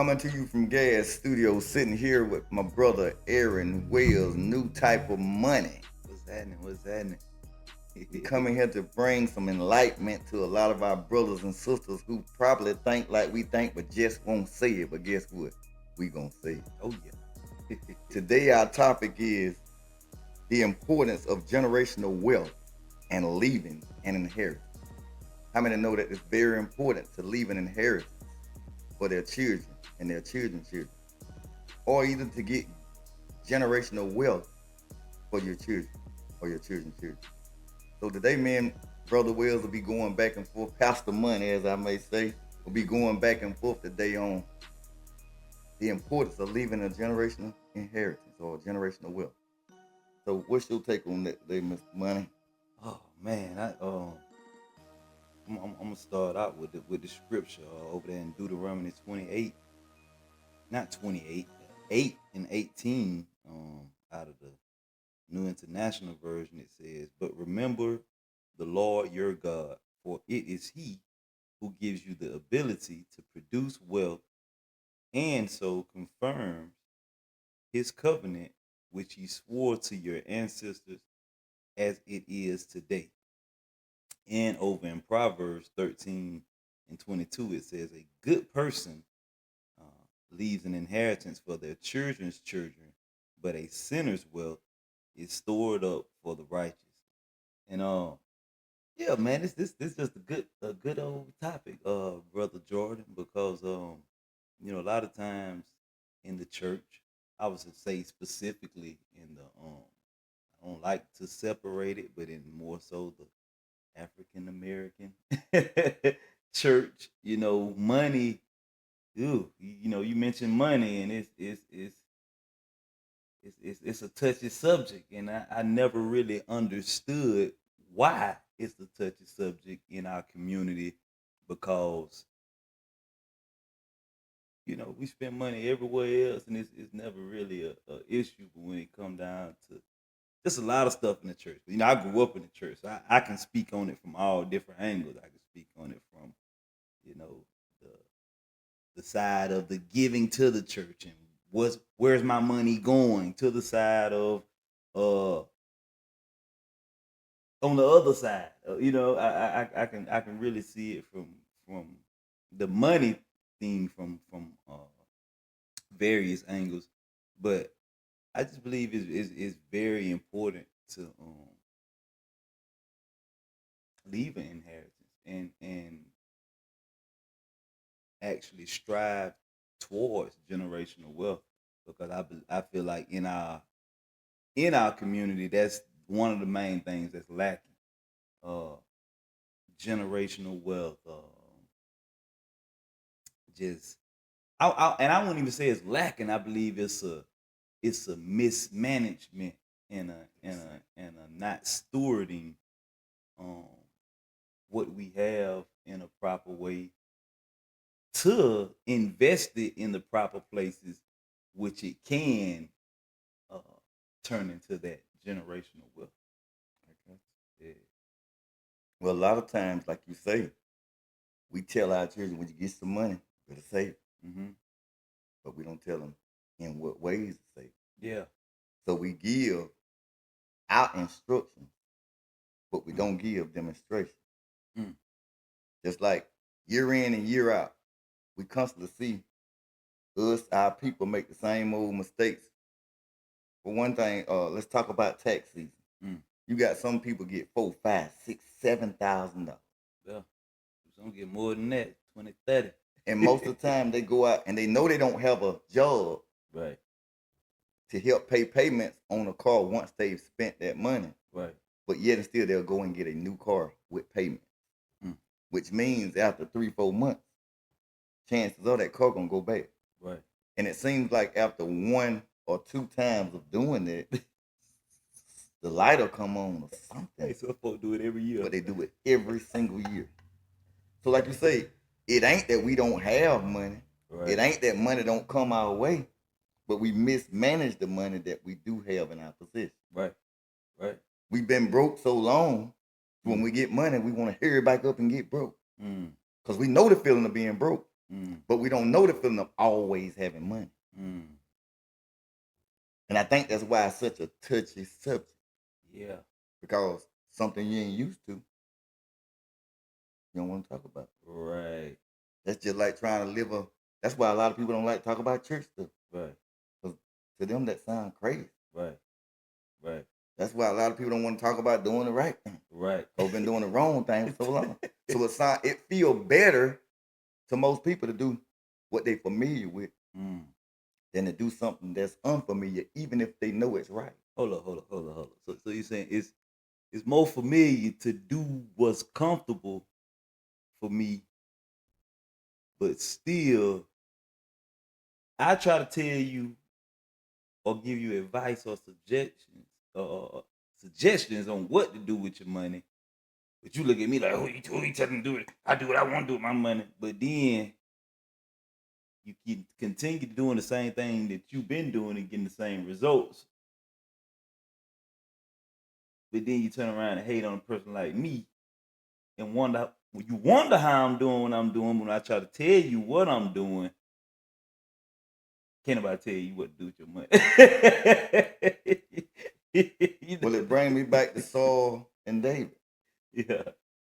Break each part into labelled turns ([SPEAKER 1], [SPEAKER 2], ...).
[SPEAKER 1] Coming to you from G.A.S Studio, sitting here with my brother Aaron Wells, new type of money.
[SPEAKER 2] What's happening? What's happening?
[SPEAKER 1] We coming here to bring some enlightenment to a lot of our brothers and sisters who probably think like we think, but just won't say it. But guess what? We gonna say it.
[SPEAKER 2] Oh yeah.
[SPEAKER 1] Today our topic is the importance of generational wealth and leaving an inheritance. How many know that it's very important to leave an inheritance for their children and their children's children, or either to get generational wealth for your children or your children's children. So today, me and Brother Wells will be going back and forth, Pastor Money, as I may say, will be going back and forth today on the importance of leaving a generational inheritance or generational wealth. So what's your take on that today, Mr. Money?
[SPEAKER 2] Oh man, I'm gonna start out with the scripture over there in Deuteronomy 28, not 28, 8 and 18. Out of the New International Version, it says, "But remember the Lord your God, for it is He who gives you the ability to produce wealth, and so confirms His covenant which He swore to your ancestors, as it is today." And over in Proverbs 13 and 22, it says, "A good person uh, leaves an inheritance for their children's children, but a sinner's wealth is stored up for the righteous." And yeah, man, this just a good old topic, brother Jordan, because a lot of times in the church, I would say specifically in the I don't like to separate it, but in more so the African American church, money. You mentioned money, and it's a touchy subject, and I never really understood why it's a touchy subject in our community, because we spend money everywhere else, and it's never really a issue. But when it come down to just a lot of stuff in the church, I grew up in the church, so I can speak on it from all different angles. I can speak on it from you know the the side of the giving to the church, and where's my money going, to the side of uh on the other side. I can really see it from the money thing from various angles, but I just believe it's very important to leave an inheritance, and actually strive towards generational wealth, because I feel like in our community, that's one of the main things that's lacking. Uh, Generational wealth. Just and I wouldn't even say it's lacking. I believe it's a mismanagement, and a not stewarding um what we have in a proper way, to invest it in the proper places, which it can uh turn into that generational wealth.
[SPEAKER 1] Okay.
[SPEAKER 2] Yeah.
[SPEAKER 1] Well, a lot of times, like you say, we tell our children when you get some money, you better save it,
[SPEAKER 2] Hmm.
[SPEAKER 1] but we don't tell them in what ways to save it.
[SPEAKER 2] Yeah.
[SPEAKER 1] So we give out instructions, but we
[SPEAKER 2] Mm.
[SPEAKER 1] don't give demonstration.
[SPEAKER 2] Mm.
[SPEAKER 1] Just like year in and year out, we constantly see our people make the same old mistakes. For one thing, let's talk about tax season.
[SPEAKER 2] Mm.
[SPEAKER 1] You got some people get 4, 5, 6, $7,000,
[SPEAKER 2] Yeah. Some get more than that, 20, 30.
[SPEAKER 1] and most of the time they go out and they know they don't have a job
[SPEAKER 2] Right.
[SPEAKER 1] to help pay payments on a car once they've spent that money.
[SPEAKER 2] Right.
[SPEAKER 1] But yet and still they'll go and get a new car with payment,
[SPEAKER 2] Mm.
[SPEAKER 1] which means after 3, 4 months, chances are that car gonna go bad.
[SPEAKER 2] Right.
[SPEAKER 1] And it seems like after 1 or 2 times of doing it, the light will come on or
[SPEAKER 2] Hey,
[SPEAKER 1] something.
[SPEAKER 2] some folks do it every year.
[SPEAKER 1] But they do it every single year. So like you say, it ain't that we don't have money. It
[SPEAKER 2] Right.
[SPEAKER 1] ain't that money don't come our way, but we mismanage the money that we do have in our possession.
[SPEAKER 2] Right. Right.
[SPEAKER 1] We've been broke so long, when
[SPEAKER 2] Mm.
[SPEAKER 1] we get money, we want to hurry back up and get broke.
[SPEAKER 2] Mm.
[SPEAKER 1] Because we know the feeling of being broke. but we don't know the feeling of always having money. And I think that's why it's such a touchy subject.
[SPEAKER 2] Yeah.
[SPEAKER 1] Because something you ain't used to, you don't want to talk about.
[SPEAKER 2] Right.
[SPEAKER 1] That's just like trying to live that's why a lot of people don't like to talk about church stuff.
[SPEAKER 2] Right.
[SPEAKER 1] Because to them that sounds crazy.
[SPEAKER 2] Right. Right.
[SPEAKER 1] That's why a lot of people don't want to talk about doing the right thing.
[SPEAKER 2] Right.
[SPEAKER 1] Or been doing the wrong thing for so long. So it feel better to most people to do what they familiar with than to do something that's unfamiliar, even if they know it's right.
[SPEAKER 2] Hold up. So you're saying it's more familiar to do what's comfortable for me, but still, I try to tell you or give you advice or suggestions on what to do with your money. But you look at me like, who you telling me to do it? I do what I want to do with my money. But then you can continue doing the same thing that you've been doing and getting the same results. But then you turn around and hate on a person like me and wonder how I'm doing what I'm doing when I try to tell you what I'm doing. Can't nobody tell you what to do with your money.
[SPEAKER 1] Well, it brings me back to Saul and David.
[SPEAKER 2] Yeah.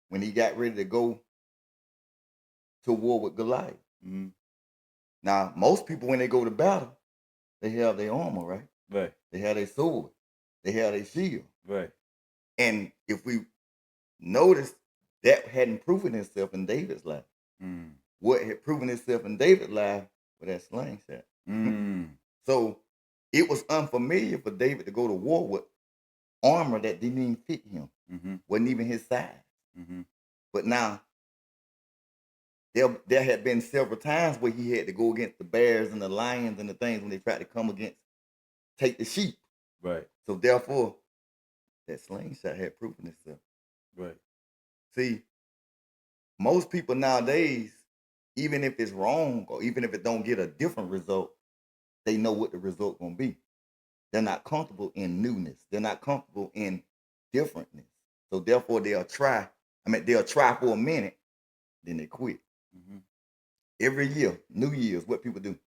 [SPEAKER 1] When he got ready to go to war with Goliath. Now, most people, when they go to battle, they have their armor, right?
[SPEAKER 2] Right.
[SPEAKER 1] They have their sword. They have their shield.
[SPEAKER 2] Right.
[SPEAKER 1] And if we notice, that hadn't proven itself in David's life. What had proven itself in David's life was that slingshot. So it was unfamiliar for David to go to war with armor that didn't even fit him. Wasn't even his size. But now, there had been several times where he had to go against the bears and the lions and the things when they tried to take the sheep.
[SPEAKER 2] Right.
[SPEAKER 1] So therefore, that slingshot had proven itself.
[SPEAKER 2] Right.
[SPEAKER 1] See, most people nowadays, even if it's wrong or even if it don't get a different result, they know what the result gonna be. They're not comfortable in newness. They're not comfortable in differentness. So therefore, they'll try for a minute, then they quit. Every year, New Year's, what people do?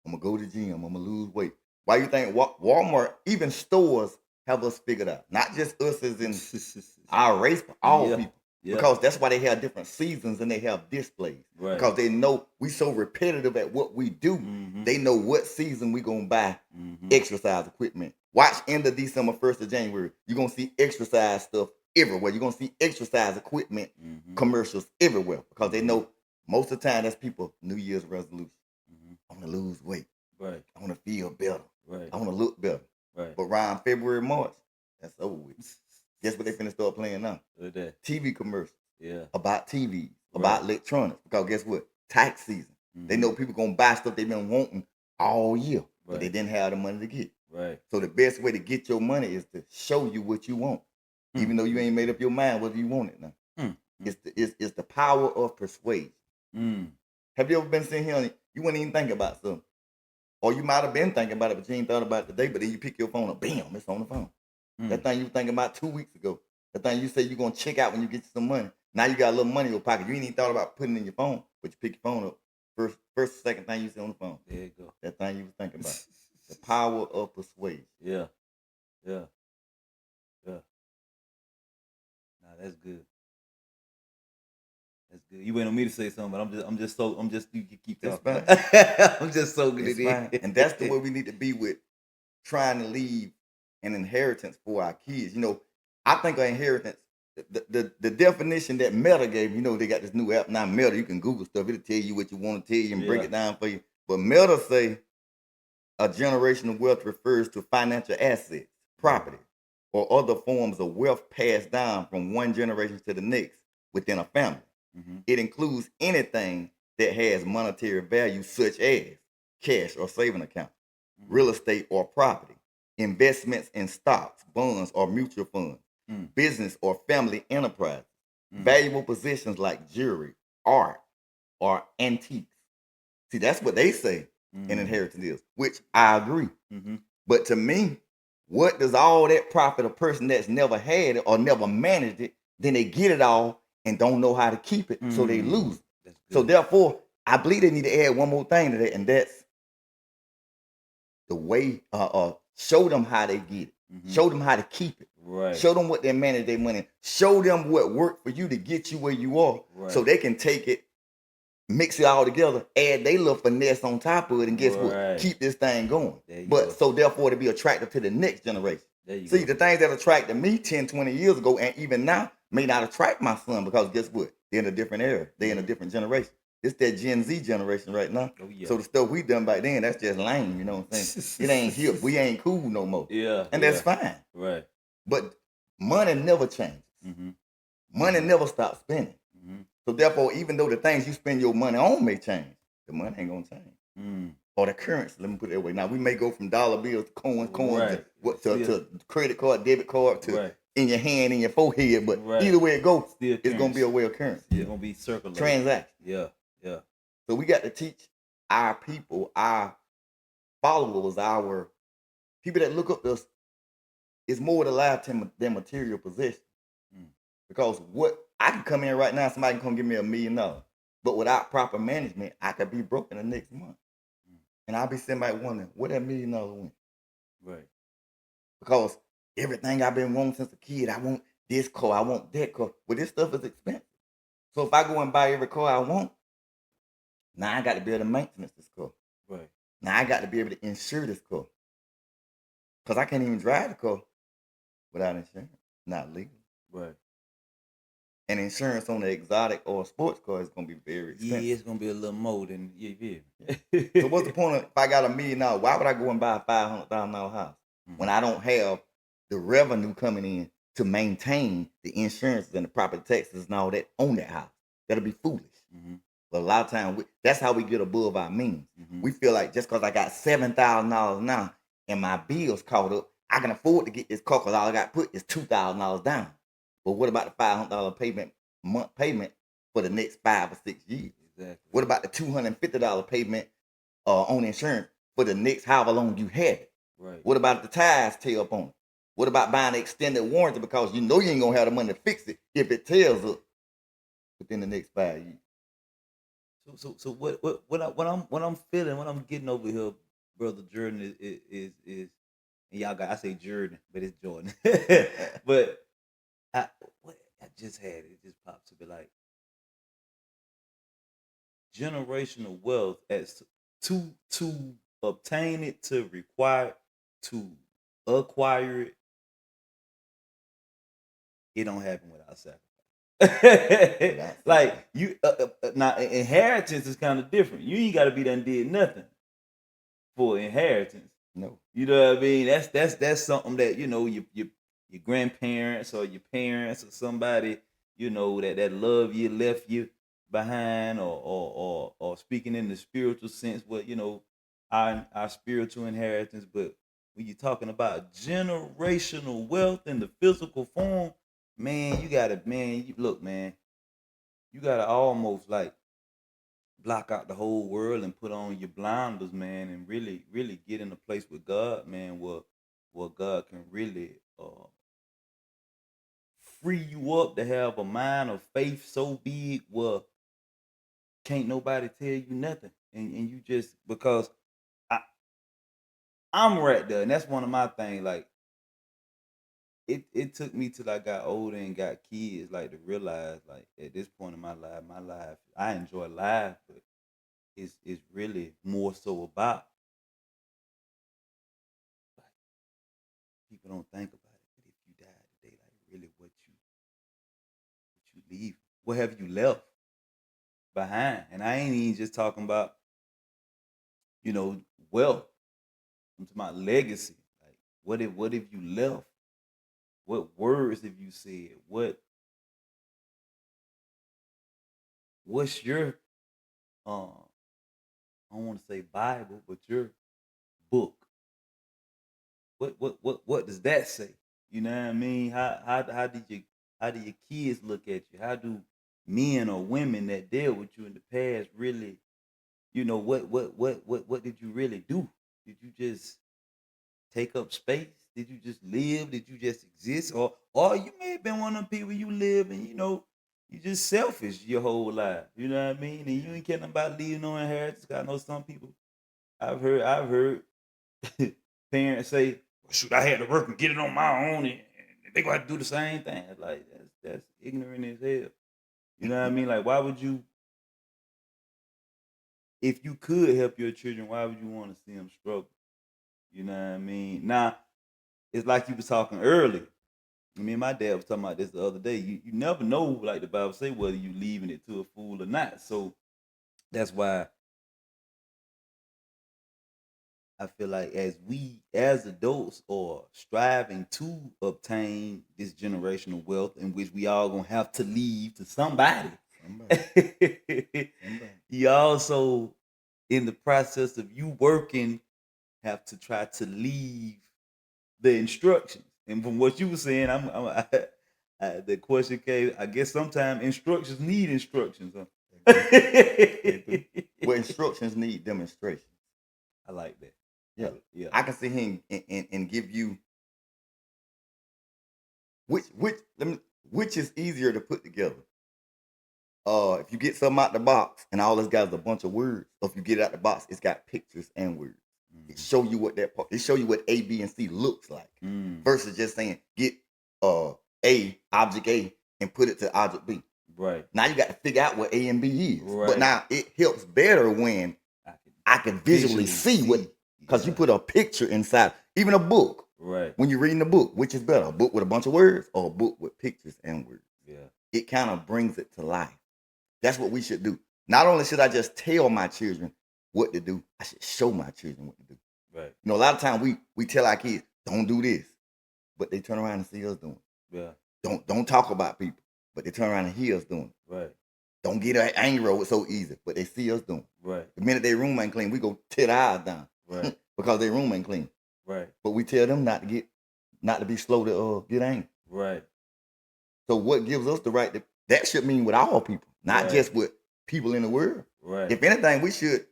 [SPEAKER 1] I'm gonna go to the gym. I'm gonna lose weight. Why you think Walmart, even stores, have us figured out? Not just us as in our race, but all people. Yeah. Because that's why they have different seasons and they have displays. Right. Because they know we so repetitive at what we do. They know what season we gonna buy exercise equipment. Watch end of December, 1st of January. You're gonna see exercise stuff everywhere. You're gonna see exercise equipment commercials everywhere. Because they know most of the time that's people New Year's resolution. I want to lose weight. Right. I want to feel better. Right. I want to look better. Right. But around February, March, that's over with. Guess what they finna start playing now? TV commercials. Yeah. About TV, about electronics. Because guess what? Tax season. They know people gonna buy stuff they've been wanting all year, but they didn't have the money to get. Right. So the best way to get your money is to show you what you want, even though you ain't made up your mind whether you want it now. It's the power of persuasion. Have you ever been sitting here and you wouldn't even think about something? Or you might have been thinking about it, but you ain't thought about it today, but then you pick your phone up, bam, it's on the phone. That thing you were thinking about 2 weeks ago. That thing you said you're going to check out when you get you some money. Now you got a little money in your pocket. You ain't even thought about putting it in your phone, but you pick your phone up. First, second thing you see on the phone. There you go. That thing you was thinking about. The power of persuasion. Yeah. Yeah.
[SPEAKER 2] Yeah. Nah, that's good. That's good. You waiting on me to say something, but you can keep talking. I'm just soaking it in.
[SPEAKER 1] And that's the way we need to be with trying to leave an inheritance for our kids. You know, I think an inheritance, the definition that Meta gave, you know, they got this new app now, Meta, you can Google stuff, it'll tell you what you want to tell you and break it down for you. But Meta say a generational wealth refers to financial assets, property, or other forms of wealth passed down from one generation to the next within a family. It includes anything that has monetary value, such as cash or saving account, real estate or property, investments in stocks, bonds, or mutual funds, business or family enterprise, valuable possessions like jewelry, art, or antiques. See, that's what they say an inheritance is, which I agree. But to me, what does all that profit a person that's never had it or never managed it, then they get it all and don't know how to keep it, so they lose it. So therefore, I believe they need to add one more thing to that, and that's the way show them how they get it. Show them how to keep it.
[SPEAKER 2] Right.
[SPEAKER 1] Show them what they manage their money. Show them what worked for you to get you where you are, so they can take it, mix it all together, add their little finesse on top of it, and guess what? Keep this thing going. But so therefore to be attractive to the next generation. See, the things that attracted me 10, 20 years ago, and even now, may not attract my son, because guess what? They're in a different era. They're in a different generation. It's that Gen Z generation right now.
[SPEAKER 2] Oh, yeah.
[SPEAKER 1] So the stuff we done back then, that's just lame, you know what I'm saying? It ain't hip. We ain't cool no more.
[SPEAKER 2] Yeah.
[SPEAKER 1] And that's fine.
[SPEAKER 2] Right.
[SPEAKER 1] But money never changes. Money never stops spending. So therefore, even though the things you spend your money on may change, the money ain't gonna change. Or the currency, let me put it that way. Now we may go from dollar bills to coins, to credit card, debit card, to in your hand, in your forehead, but either way it goes, it's gonna be a way of currency.
[SPEAKER 2] It's gonna be circulated.
[SPEAKER 1] Transaction.
[SPEAKER 2] Yeah.
[SPEAKER 1] So we got to teach our people, our followers, our people that look up to us, is more to life than material possession. Because what I can come in right now, somebody can come give me $1 million, but without proper management, I could be broke in the next month, and I'll be sitting back wondering where that $1 million went.
[SPEAKER 2] Right.
[SPEAKER 1] Because everything I've been wanting since a kid, I want this car, I want that car. Well, this stuff is expensive. So if I go and buy every car I want, now I got to be able to maintenance this car.
[SPEAKER 2] Right.
[SPEAKER 1] Now I got to be able to insure this car. Because I can't even drive the car without insurance. Not legal.
[SPEAKER 2] Right.
[SPEAKER 1] And insurance on the exotic or sports car is going to be very expensive.
[SPEAKER 2] Yeah, it's going to be a little more than,
[SPEAKER 1] So what's the point of, if I got $1 million, why would I go and buy a $500,000 house when I don't have the revenue coming in to maintain the insurances and the property taxes and all that on that house? That'll be foolish. But a lot of times, that's how we get above our means. We feel like just because I got $7,000 now and my bills caught up, I can afford to get this car because all I got to put is $2,000 down. But what about the $500 month payment for the next 5 or 6 years?
[SPEAKER 2] Exactly.
[SPEAKER 1] What about the $250 payment on insurance for the next however long you have it?
[SPEAKER 2] Right.
[SPEAKER 1] What about the tires tear up on it? What about buying an extended warranty because you know you ain't gonna have the money to fix it if it tears up within the next 5 years?
[SPEAKER 2] So what I'm feeling, what I'm getting over here, brother Jordan, is and y'all got, I say Jordan, but it's Jordan. But I just had it just popped to be like generational wealth as to obtain it, to require, to acquire it. It don't happen without sacrifice. Like you, now inheritance is kind of different. You ain't got to be done did nothing for inheritance.
[SPEAKER 1] No.
[SPEAKER 2] You know what I mean? That's something that, you know, your grandparents or your parents or somebody, you know, that love you left you behind, or speaking in the spiritual sense, what, you know, our spiritual inheritance. But when you're talking about generational wealth in the physical form, man, you gotta, look, man, you gotta almost like block out the whole world and put on your blinders, man, and really, really get in a place with God, man, where God can really free you up to have a mind of faith so big where can't nobody tell you nothing, and you just, because I'm right there, and that's one of my things. Like it took me till I got older and got kids, like, to realize, like, at this point in my life, I enjoy life, but it's really more so about, like, people don't think about it, but if you die today, like, really what you leave, what have you left behind? And I ain't even just talking about, you know, wealth. I'm talking about legacy. Like, what have you left? What words have you said? What's your I don't want to say Bible, but your book? What does that say? You know what I mean? How do your kids look at you? How do men or women that dealt with you in the past really, you know, what did you really do? Did you just take up space? Did you just live? Did you just exist? Or you may have been one of them people, you live and, you know, you just selfish your whole life. You know what I mean? And you ain't caring about leaving no inheritance. 'Cause I know some people. I've heard parents say, well, "Shoot, I had to work and get it on my own, and they gonna have to do the same thing." Like that's ignorant as hell. You know what I mean? Like, why would you? If you could help your children, why would you want to see them struggle? You know what I mean? Now, it's like you was talking earlier. Me and my dad was talking about this the other day. You never know, like the Bible say, whether you leaving it to a fool or not. So that's why I feel like as we as adults are striving to obtain this generational wealth in which we all gonna have to leave to somebody.
[SPEAKER 1] Somebody.
[SPEAKER 2] You also in the process of you working have to try to leave the instructions. And from what you were saying, the question came. I guess sometimes instructions need instructions. Huh?
[SPEAKER 1] They do. Well, instructions need demonstration.
[SPEAKER 2] I like that.
[SPEAKER 1] Yeah.
[SPEAKER 2] Yeah.
[SPEAKER 1] I can sit here and give you which is easier to put together. If you get something out the box and all it's got is a bunch of words, or if you get it out the box, it's got pictures and words. It show you what that part. It show you what A, B, and C looks like, versus just saying get A object A and put it to object B.
[SPEAKER 2] Right.
[SPEAKER 1] Now you got to figure out what A and B is.
[SPEAKER 2] Right.
[SPEAKER 1] But now it helps better when I can visually see what, because you put a picture inside, even a book.
[SPEAKER 2] Right.
[SPEAKER 1] When you're reading a book, which is better, a book with a bunch of words or a book with pictures and words?
[SPEAKER 2] Yeah.
[SPEAKER 1] It kind of brings it to life. That's what we should do. Not only should I just tell my children what to do, I should show my children what to do.
[SPEAKER 2] Right.
[SPEAKER 1] You know, a lot of times we tell our kids, don't do this, but they turn around and see us doing it.
[SPEAKER 2] Yeah.
[SPEAKER 1] Don't talk about people, but they turn around and hear us doing it.
[SPEAKER 2] Right.
[SPEAKER 1] Don't get angry over it so easy, but they see us doing it.
[SPEAKER 2] Right.
[SPEAKER 1] The minute their room ain't clean, we go tear their eyes down.
[SPEAKER 2] Right.
[SPEAKER 1] Because their room ain't clean.
[SPEAKER 2] Right.
[SPEAKER 1] But we tell them not to be slow to get angry.
[SPEAKER 2] Right.
[SPEAKER 1] So what gives us the right to, that should mean with all people, not
[SPEAKER 2] Right.
[SPEAKER 1] just with people in the world.
[SPEAKER 2] Right.
[SPEAKER 1] If anything, we should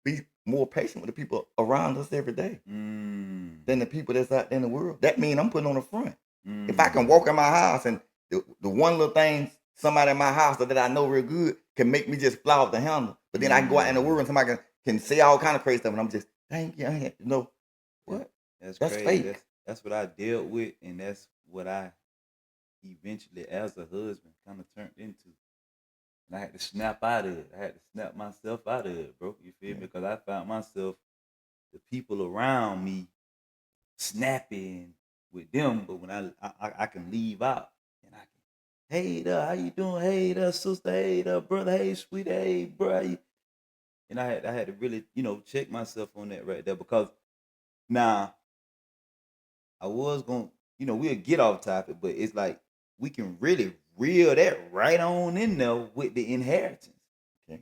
[SPEAKER 1] be more patient with the people around us every day than the people that's out there in the world. That means I'm putting on the front. If I can walk in my house and the one little thing somebody in my house that I know real good can make me just fly off the handle, but then I can go out in the world and somebody can say all kind of crazy stuff, and I'm just, thank you. You know what?
[SPEAKER 2] That's
[SPEAKER 1] crazy.
[SPEAKER 2] Fake. That's what I dealt with, and that's what I eventually, as a husband, kind of turned into. And I had to snap out of it. I had to snap myself out of it, bro. You feel me? Because I found myself, the people around me, snapping with them, but when I can leave out and I can, hey there, how you doing? Hey there, sister. Hey there, brother. Hey, sweet. Hey, bro. And I had to really, check myself on that right there, because now I was going, we'll get off topic, but it's like we can really reel that right on in there with the inheritance.
[SPEAKER 1] Okay.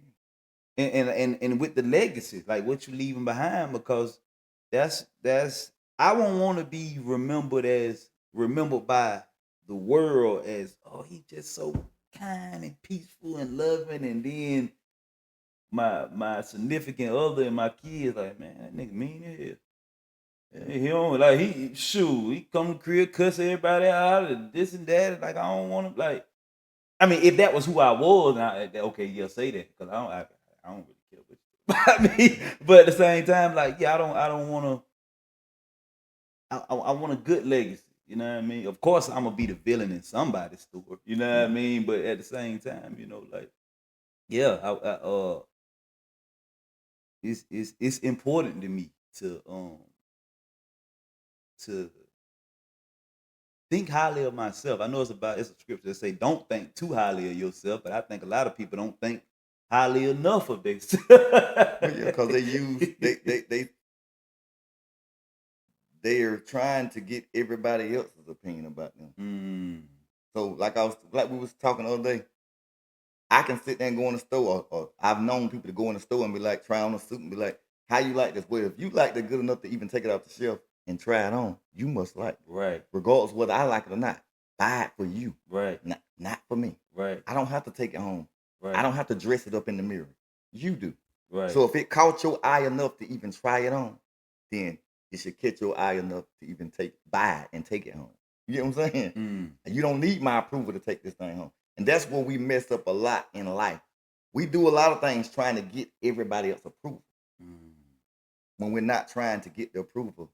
[SPEAKER 2] And with the legacy, like what you leaving behind, because that's I won't want to be remembered by the world as, oh, he just so kind and peaceful and loving, and then my significant other and my kids like, man, that nigga mean as hell. He don't like he come to crib, cuss everybody out and this and that. Like, I don't want to, like, I mean, if that was who I was, okay, yeah, say that, because I don't really care what you I mean, but at the same time, like, yeah, I don't want to. I want a good legacy. You know what I mean? Of course, I'm gonna be the villain in somebody's story. You know what I mean? But at the same time, like, yeah, it's important to me to think highly of myself. I know it's a scripture that say don't think too highly of yourself, but I think a lot of people don't think highly enough of themselves.
[SPEAKER 1] Well, yeah, because they are trying to get everybody else's opinion about them. So like we was talking the other day, I can sit there and go in the store, or I've known people to go in the store and be like, try on a suit and be like, how you like this? Well, if you like it good enough to even take it off the shelf and try it on, you must like it.
[SPEAKER 2] Right.
[SPEAKER 1] Regardless whether I like it or not. Buy it for you.
[SPEAKER 2] Right.
[SPEAKER 1] Not for me.
[SPEAKER 2] Right.
[SPEAKER 1] I don't have to take it home.
[SPEAKER 2] Right.
[SPEAKER 1] I don't have to dress it up in the mirror. You do.
[SPEAKER 2] Right.
[SPEAKER 1] So if it caught your eye enough to even try it on, then it should catch your eye enough to even buy it and take it home. You get what I'm saying? You don't need my approval to take this thing home. And that's where we mess up a lot in life. We do a lot of things trying to get everybody else approval when we're not trying to get the approval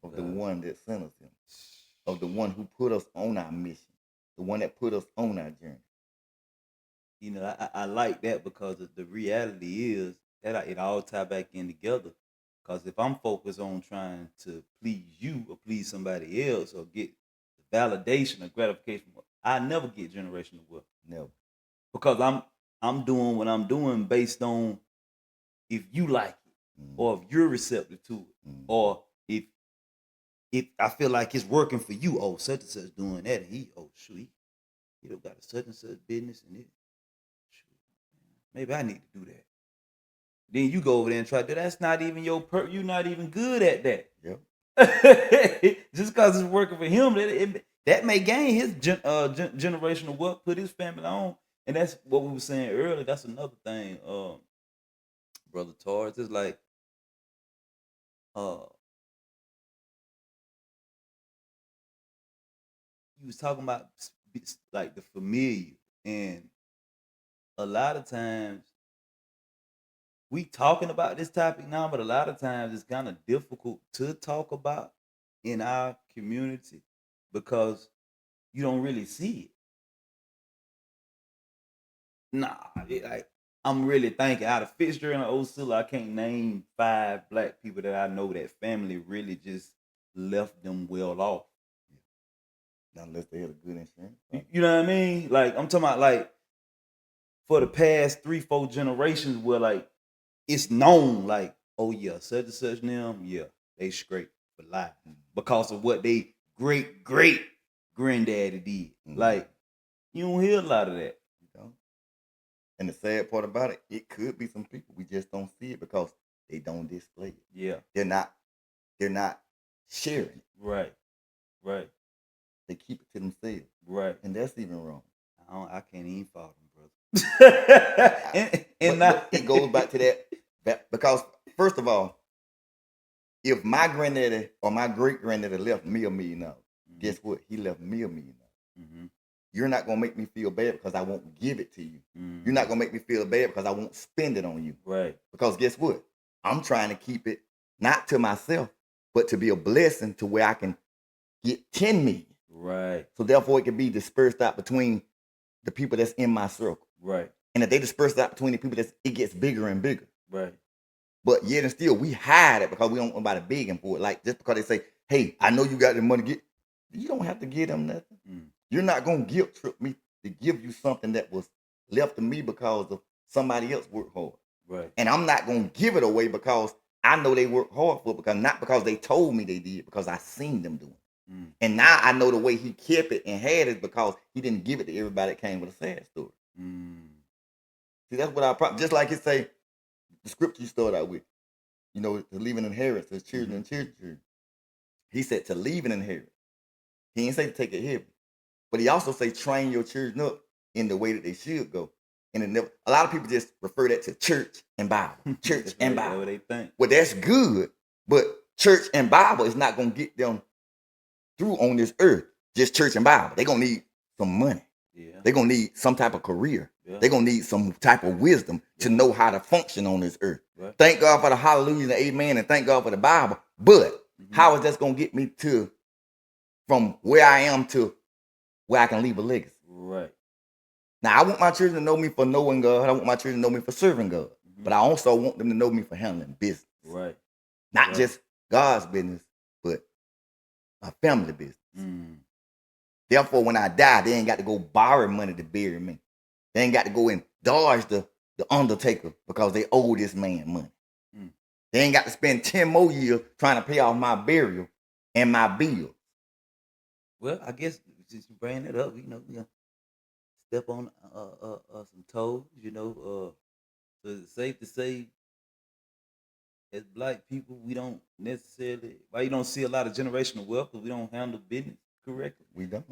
[SPEAKER 1] of the one that sent us here, of the one who put us on our mission, the one that put us on our journey.
[SPEAKER 2] You know, I like that because the reality is that it all tie back in together. Because if I'm focused on trying to please you or please somebody else or get validation or gratification, I never get generational wealth.
[SPEAKER 1] Never.
[SPEAKER 2] Because I'm doing what I'm doing based on if you like it or if you're receptive to it or if I feel like it's working for you. Oh, such and such doing that, and he don't got a such and such business, and maybe I need to do that. Then you go over there and try to do that. That's not even your you're not even good at that.
[SPEAKER 1] Yep.
[SPEAKER 2] Just because it's working for him, that may gain his generational wealth, put his family on. And that's what we were saying earlier. That's another thing, Brother Torres. It's like you was talking about like the familiar, and a lot of times we talking about this topic now, but a lot of times it's kind of difficult to talk about in our community because you don't really see it. Nah, like I'm really thinking out of Fitzgerald and Osceola, I can't name 5 black people that I know that family really just left them well off.
[SPEAKER 1] Not unless they had a good insurance.
[SPEAKER 2] You know what I mean? Like I'm talking about like for the past 3-4 generations where like it's known like, oh yeah, such and such them, yeah, they straight for life because of what they great granddaddy did. Like you don't hear a lot of that.
[SPEAKER 1] You know? And the sad part about it, it could be some people we just don't see it because they don't display it.
[SPEAKER 2] Yeah.
[SPEAKER 1] They're not sharing it.
[SPEAKER 2] Right.
[SPEAKER 1] They keep it to themselves.
[SPEAKER 2] Right.
[SPEAKER 1] And that's even wrong.
[SPEAKER 2] I can't even follow them, brother.
[SPEAKER 1] but it goes back to that because first of all, if my granddaddy or my great granddaddy left me $1 million, guess what? He left me $1 million. You're not gonna make me feel bad because I won't give it to you. You're not gonna make me feel bad because I won't spend it on you.
[SPEAKER 2] Right.
[SPEAKER 1] Because guess what? I'm trying to keep it not to myself, but to be a blessing to where I can get 10 million.
[SPEAKER 2] Right.
[SPEAKER 1] So therefore it can be dispersed out between the people that's in my circle.
[SPEAKER 2] Right.
[SPEAKER 1] And if they disperse it out between the people, it gets bigger and bigger.
[SPEAKER 2] Right.
[SPEAKER 1] But yet and still, we hide it because we don't want nobody begging for it. Like just because they say, "Hey, I know you got the money," you don't have to give them nothing. You're not gonna guilt trip me to give you something that was left to me because of somebody else worked hard.
[SPEAKER 2] Right.
[SPEAKER 1] And I'm not gonna give it away because I know they worked hard for it, because not because they told me they did, because I seen them do it. And now I know the way he kept it and had it because he didn't give it to everybody that came with a sad story. See, that's what I just like it say. The scripture you start out with, you know, to leave an inheritance to children and children. He said to leave an inheritance. He didn't say to take it heavy, but he also say train your children up in the way that they should go. And a lot of people just refer that to church and Bible, church and Bible.
[SPEAKER 2] That's what they think.
[SPEAKER 1] Well, that's good, but church and Bible is not going to get them through on this earth. Just church and Bible. They're going to need some money. Yeah. They're going to need some type of career. Yeah. They're going to need some type of wisdom to know how to function on this earth. Right. Thank God for the hallelujah and amen, and thank God for the Bible. But how is that going to get me to from where I am to where I can leave a legacy? Right. Now, I want my children to know me for knowing God. I want my children to know me for serving God. But I also want them to know me for handling business. Right. Not just God's business, but my family business. Therefore, when I die, they ain't got to go borrow money to bury me. They ain't got to go and dodge the undertaker because they owe this man money. They ain't got to spend 10 more years trying to pay off my burial and my bill.
[SPEAKER 2] Well, I guess since you bring it up, you know, we gonna step on some toes, you know. So it's safe to say, as black people, we don't necessarily, why you don't see a lot of generational wealth, because we don't handle business correctly.
[SPEAKER 1] We don't.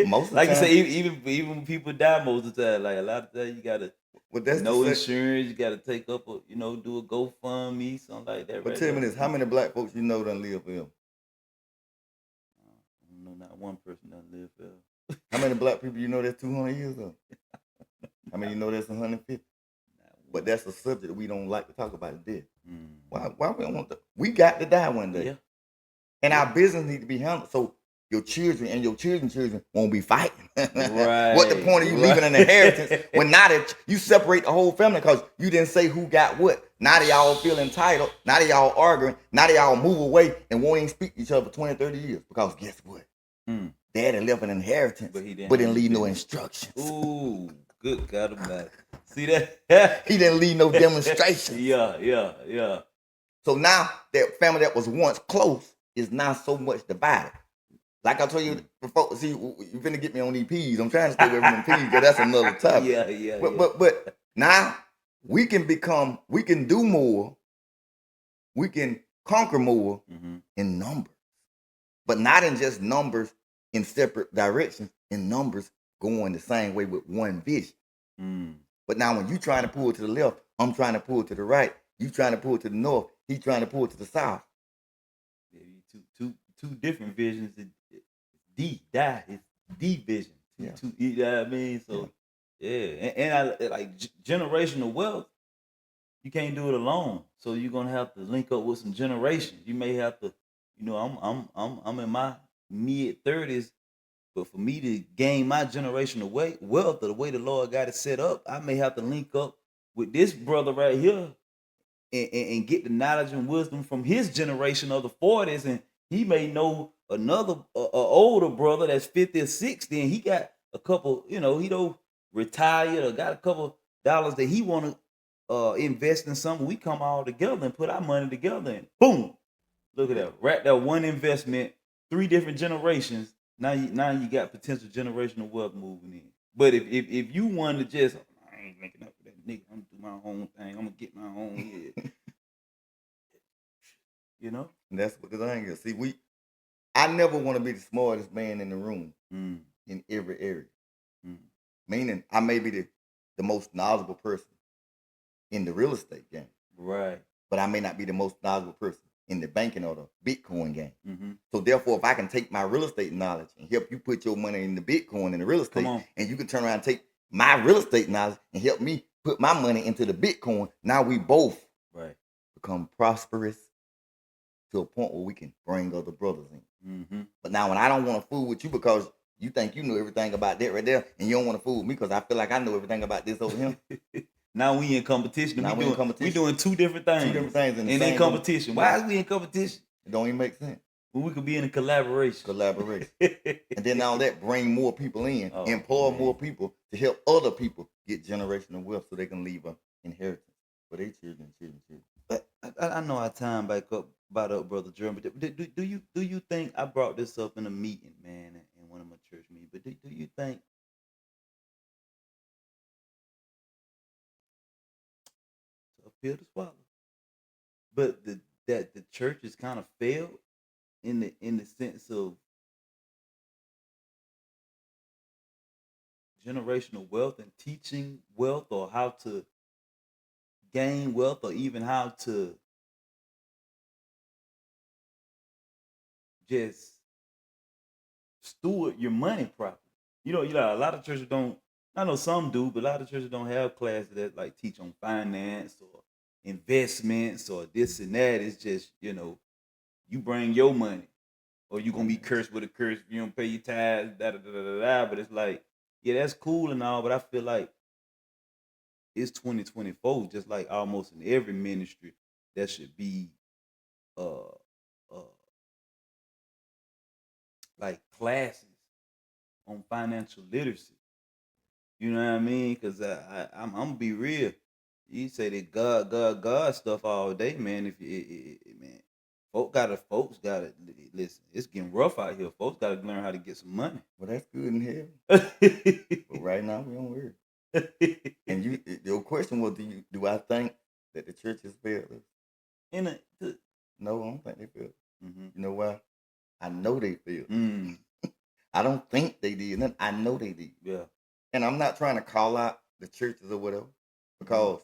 [SPEAKER 2] Most of the time, you say, even when people die, most of the time, like a lot of times you gotta no insurance, you gotta take up a, you know, do a GoFundMe, something like that.
[SPEAKER 1] But tell me this, how many black folks you know done live forever?
[SPEAKER 2] I don't know, not one person done live forever.
[SPEAKER 1] How many black people you know that's 200 years old? How many you know that's 150? But that's a subject that we don't like to talk about today. Why we don't want to? We got to die one day.
[SPEAKER 2] Yeah.
[SPEAKER 1] And our business need to be handled. So your children and your children's children won't be fighting.
[SPEAKER 2] Right.
[SPEAKER 1] What the point of you leaving an inheritance when now that you separate the whole family because you didn't say who got what? Now that y'all feel entitled, now that y'all arguing, now that y'all move away and won't even speak to each other for 20, 30 years. Because guess what? Daddy left an inheritance, but he didn't leave no instructions.
[SPEAKER 2] Ooh, good God Almighty. See that?
[SPEAKER 1] He didn't leave no demonstrations.
[SPEAKER 2] Yeah.
[SPEAKER 1] So now that family that was once close is now so much divided. Like I told you before, see, you finna get me on these peas. I'm trying to stay away from them peas because that's another topic.
[SPEAKER 2] Yeah.
[SPEAKER 1] But now we can do more, we can conquer more in numbers, but not in just numbers in separate directions. In numbers going the same way with one vision. But now when you trying to pull it to the left, I'm trying to pull it to the right. You trying to pull it to the north. He trying to pull it to the south.
[SPEAKER 2] Two different visions. It's the vision. You know what I mean? So and I like generational wealth. You can't do it alone. So you're gonna have to link up with some generations. You may have to, I'm in my mid-30s, but for me to gain my generational wealth or the way the Lord got it set up, I may have to link up with this brother right here and get the knowledge and wisdom from his generation of the 40s, and he may know another older brother that's 50 or 60, and he got a couple, he don't retired or got a couple dollars that he want to invest in something. We come all together and put our money together, and boom, look at that, right there, one investment, 3 different generations. Now you got potential generational wealth moving in. But if you want to just, I ain't making up for that nigga, I'm gonna do my own thing, I'm gonna get my own head.
[SPEAKER 1] And that's what the thing is. See, I never want to be the smartest man in the room in every area. Meaning I may be the most knowledgeable person in the real estate game.
[SPEAKER 2] Right.
[SPEAKER 1] But I may not be the most knowledgeable person in the banking or the Bitcoin game. So therefore, if I can take my real estate knowledge and help you put your money in the Bitcoin and the real estate, and you can turn around and take my real estate knowledge and help me put my money into the Bitcoin, now we both become prosperous to a point where we can bring other brothers in. But now when I don't want to fool with you because you think you know everything about that right there, and you don't want to fool with me because I feel like I know everything about this over here.
[SPEAKER 2] Now we in competition. We doing 2 different things. 2
[SPEAKER 1] different things
[SPEAKER 2] in competition. Why is we in competition?
[SPEAKER 1] It don't even make sense.
[SPEAKER 2] When we could be in a collaboration.
[SPEAKER 1] And then all that bring more people in, employ more people to help other people get generational wealth so they can leave an inheritance for their children.
[SPEAKER 2] But I know our time back up about Brother Jeremy. But do you think I brought this up in a meeting, man, in one of my church meetings? But do you think a pill to swallow? But that the church has kind of failed in the sense of generational wealth and teaching wealth or how to gain wealth or even how to just steward your money properly. A lot of churches don't. I know some do, but a lot of churches don't have classes that like teach on finance or investments or this and that. It's just you bring your money, or you gonna be cursed with a curse if you don't pay your tithes. But it's like, yeah, that's cool and all, but I feel like it's 2024, just like almost in every ministry, there should be uh like classes on financial literacy. You know what I mean? Because I'm gonna be real. You say that God stuff all day, man. Man, folks gotta listen. It's getting rough out here. Folks gotta learn how to get some money.
[SPEAKER 1] Well, that's good in here. But right now we don't worry. And your question was, do I think that the church has failed us? No, I don't think they failed. You know why? I know they failed. I don't think they did. I know they did.
[SPEAKER 2] Yeah.
[SPEAKER 1] And I'm not trying to call out the churches or whatever, because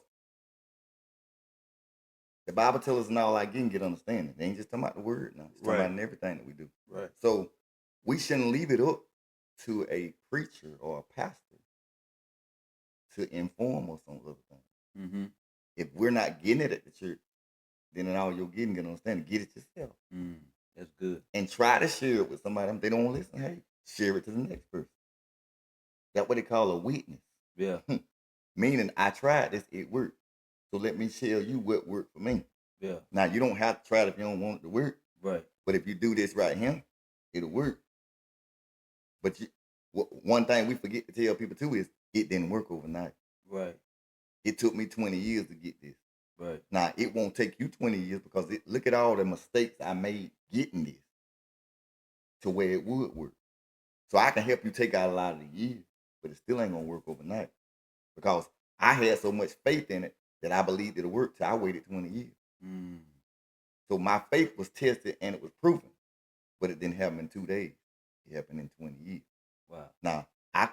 [SPEAKER 1] the Bible tells us in all I get understanding. They ain't just talking about the word now. It's talking about in everything that we do.
[SPEAKER 2] Right.
[SPEAKER 1] So we shouldn't leave it up to a preacher or a pastor to inform us on other things.
[SPEAKER 2] Mm-hmm.
[SPEAKER 1] If we're not getting it at the church, then in all you're getting, get understand, get it yourself.
[SPEAKER 2] That's good.
[SPEAKER 1] And try to share it with somebody. If they don't listen, hey, share it to the next person. That's what they call a witness.
[SPEAKER 2] Yeah.
[SPEAKER 1] Meaning, I tried this, it worked. So let me tell you what worked for me.
[SPEAKER 2] Yeah.
[SPEAKER 1] Now, you don't have to try it if you don't want it to work.
[SPEAKER 2] Right.
[SPEAKER 1] But if you do this right here, it'll work. But one thing we forget to tell people too is it didn't work overnight.
[SPEAKER 2] Right.
[SPEAKER 1] It took me 20 years to get this.
[SPEAKER 2] Right.
[SPEAKER 1] Now, it won't take you 20 years because look at all the mistakes I made getting this to where it would work. So I can help you take out a lot of the years, but it still ain't going to work overnight because I had so much faith in it that I believed it'll work till I waited 20 years. So my faith was tested and it was proven, but it didn't happen in 2 days. It happened in 20 years.
[SPEAKER 2] Wow.
[SPEAKER 1] Now,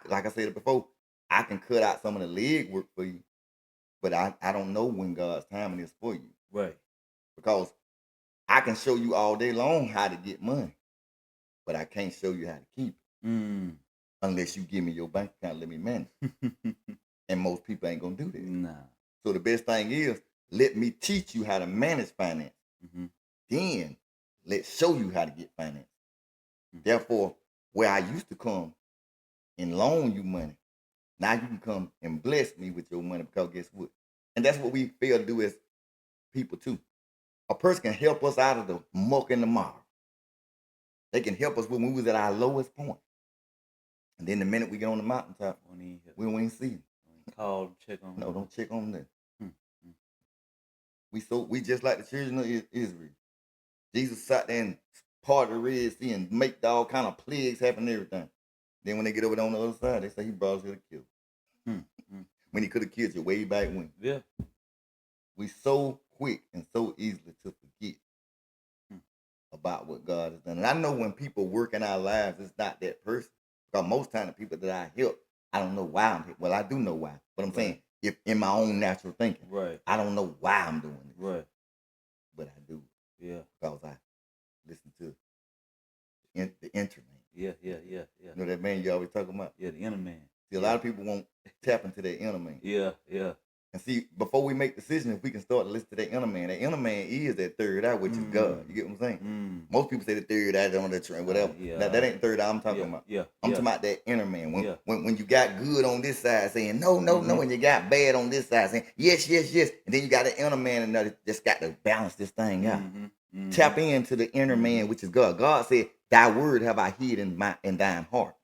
[SPEAKER 1] like I said before, I can cut out some of the leg work for you, but I don't know when God's timing is for you.
[SPEAKER 2] Right.
[SPEAKER 1] Because I can show you all day long how to get money, but I can't show you how to keep it unless you give me your bank account, let me manage it. And most people ain't gonna do that.
[SPEAKER 2] Nah.
[SPEAKER 1] So the best thing is let me teach you how to manage finance. Then let's show you how to get finance. Therefore, where I used to come and loan you money, now you can come and bless me with your money because guess what? And that's what we fail to do as people too. A person can help us out of the muck and the mire. They can help us when we was at our lowest point. And then the minute we get on the mountaintop, we don't even see them.
[SPEAKER 2] Call, check on them.
[SPEAKER 1] No, don't check on them. We just like the children of Israel. Jesus sat there and parted the Red Sea and make all kind of plagues happen and everything. Then when they get over there on the other side, they say he brought us here to kill. When he could have killed you way back when.
[SPEAKER 2] Yeah.
[SPEAKER 1] We so quick and so easily to forget about what God has done. And I know when people work in our lives, it's not that person. Because most time the people that I help, I don't know why I'm here. Well, I do know why. But I'm saying, if in my own natural thinking, I don't know why I'm doing it.
[SPEAKER 2] Right.
[SPEAKER 1] But I do.
[SPEAKER 2] Yeah.
[SPEAKER 1] Because I listen to the inner man.
[SPEAKER 2] Yeah.
[SPEAKER 1] You know that man you always talking about?
[SPEAKER 2] Yeah, the inner man.
[SPEAKER 1] See, a lot of people won't tap into that inner man.
[SPEAKER 2] Yeah.
[SPEAKER 1] And see, before we make decisions, if we can start to listen to that inner man is that third eye, which is God. You get what I'm saying? Most people say the third eye is on the train, whatever. That ain't the third eye I'm talking about. I'm talking about that inner man. When you got good on this side saying no, and you got bad on this side saying yes, and then you got the inner man and that just got to balance this thing out. Tap into the inner man, which is God. God said, "Thy word have I hid in thine heart,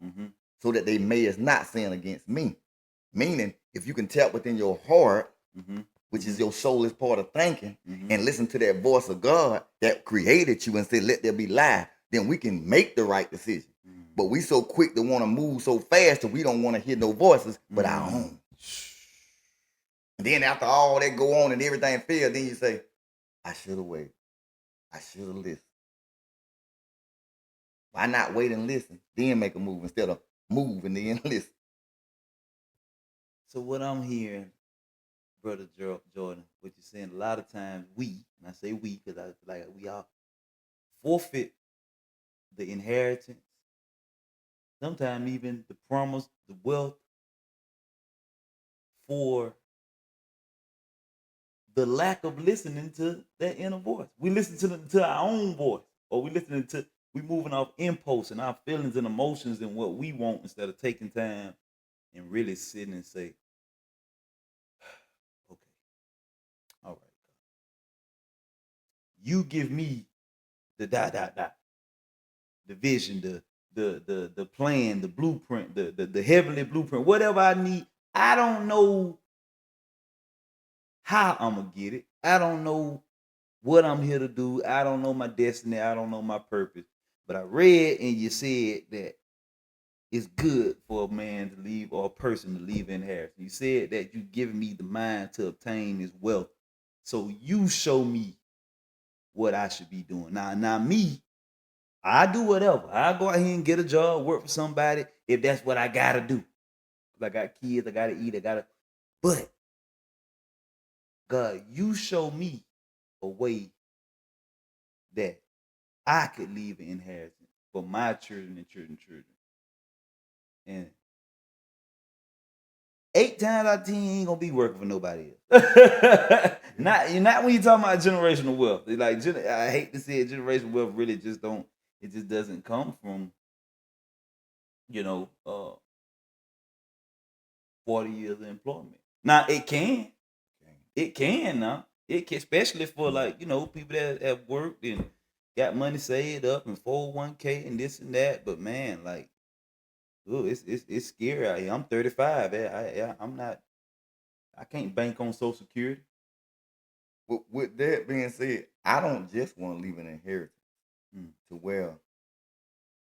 [SPEAKER 1] so that they may not sin against me." Meaning, if you can tap within your heart, which is your soulless part of thinking, and listen to that voice of God that created you and say, "Let there be life," then we can make the right decision. But we so quick to want to move so fast that we don't want to hear no voices but our own. And then after all that go on and everything failed, then you say, "I should have waited. I should have listened." Why not wait and listen, then make a move instead of move and then listen?
[SPEAKER 2] So what I'm hearing, Brother Jordan, what you're saying, a lot of times we, and I say we because we all forfeit the inheritance, sometimes even the promise, the wealth, for the lack of listening to that inner voice. We listen to our own voice, or we moving off impulse and our feelings and emotions and what we want instead of taking time and really sitting and say, okay, all right, you give me the the vision, the plan, the blueprint, the heavenly blueprint, whatever I need. I don't know how I'm gonna get it. I don't know what I'm here to do. I don't know my destiny. I don't know my purpose. But I read and you said that it's good for a man to leave or a person to leave inheritance. You said that you giving me the mind to obtain this wealth. So you show me what I should be doing. Now me, I do whatever. I go out here and get a job, work for somebody if that's what I gotta do. I got kids, I gotta eat, but God, you show me a way that I could leave an inheritance for my children and children. And 8 times out of 10, you ain't gonna be working for nobody else. Not when you talking about generational wealth. Like I hate to say it, generational wealth really just don't. It just doesn't come from 40 years of employment. Now it can. It can now. It can, especially for like, people that have worked and got money saved up and 401k and this and that. But man, like, it's scary out here. I'm 35. I'm not. I can't bank on Social Security.
[SPEAKER 1] With that being said, I don't just want to leave an inheritance to where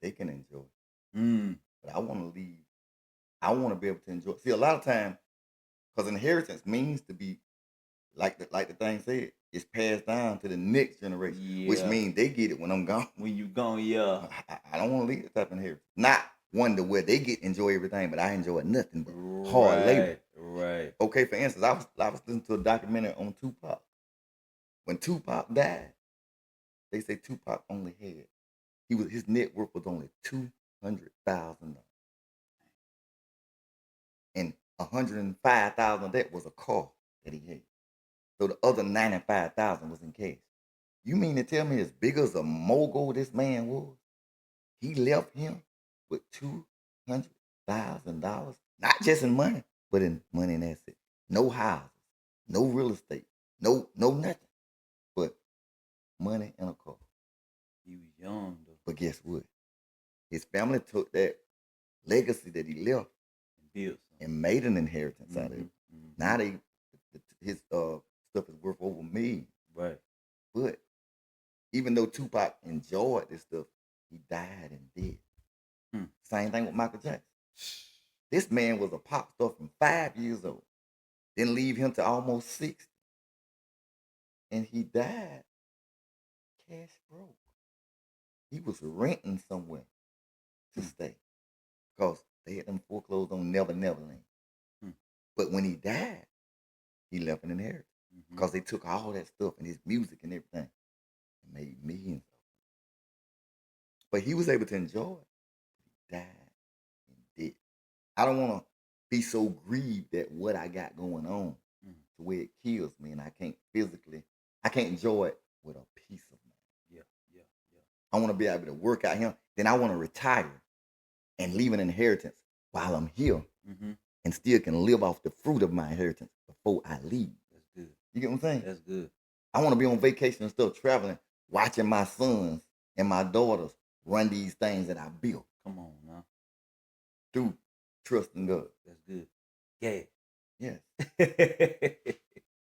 [SPEAKER 1] they can enjoy it. But I want to leave. I want to be able to enjoy. See, a lot of times, because inheritance means to be like the thing said, it's passed down to the next generation, which means they get it when I'm gone.
[SPEAKER 2] When you gone, yeah.
[SPEAKER 1] I don't want to leave that type of inheritance. Not one to where they enjoy everything, but I enjoy nothing but hard labor.
[SPEAKER 2] Right.
[SPEAKER 1] Okay, for instance, I was listening to a documentary on Tupac. When Tupac died, they say Tupac only had his net worth was only $200,000, and $105,000 of that was a car that he had. So the other $95,000 was in cash. You mean to tell me, as big as a mogul this man was, he left him with $200,000, not just in money, but in money and assets. No houses, no real estate, no nothing, but money and a car.
[SPEAKER 2] He was young though.
[SPEAKER 1] But guess what? His family took that legacy that he left and made an inheritance out of it. Now his stuff is worth over $1 million.
[SPEAKER 2] Right.
[SPEAKER 1] But even though Tupac enjoyed this stuff, he died in debt. Same thing with Michael Jackson. This man was a pop star from 5 years old. Then leave him to almost 60. And he died cash broke. He was renting somewhere to stay because they had them foreclosed on Neverland. But when he died, he left an inheritance because they took all that stuff and his music and everything and made millions. But he was able to enjoy it. He died in debt. I don't want to be so grieved at what I got going on to where it kills me and I can't enjoy it with a peace of mind.
[SPEAKER 2] Yeah.
[SPEAKER 1] I want to be able to work out here. Then I want to retire and leave an inheritance while I'm here and still can live off the fruit of my inheritance before I leave.
[SPEAKER 2] That's good.
[SPEAKER 1] You get what I'm saying?
[SPEAKER 2] That's good.
[SPEAKER 1] I want to be on vacation and stuff, traveling, watching my sons and my daughters run these things that I built.
[SPEAKER 2] Come on now.
[SPEAKER 1] Through trust in God.
[SPEAKER 2] That's good. Yeah.
[SPEAKER 1] Yes.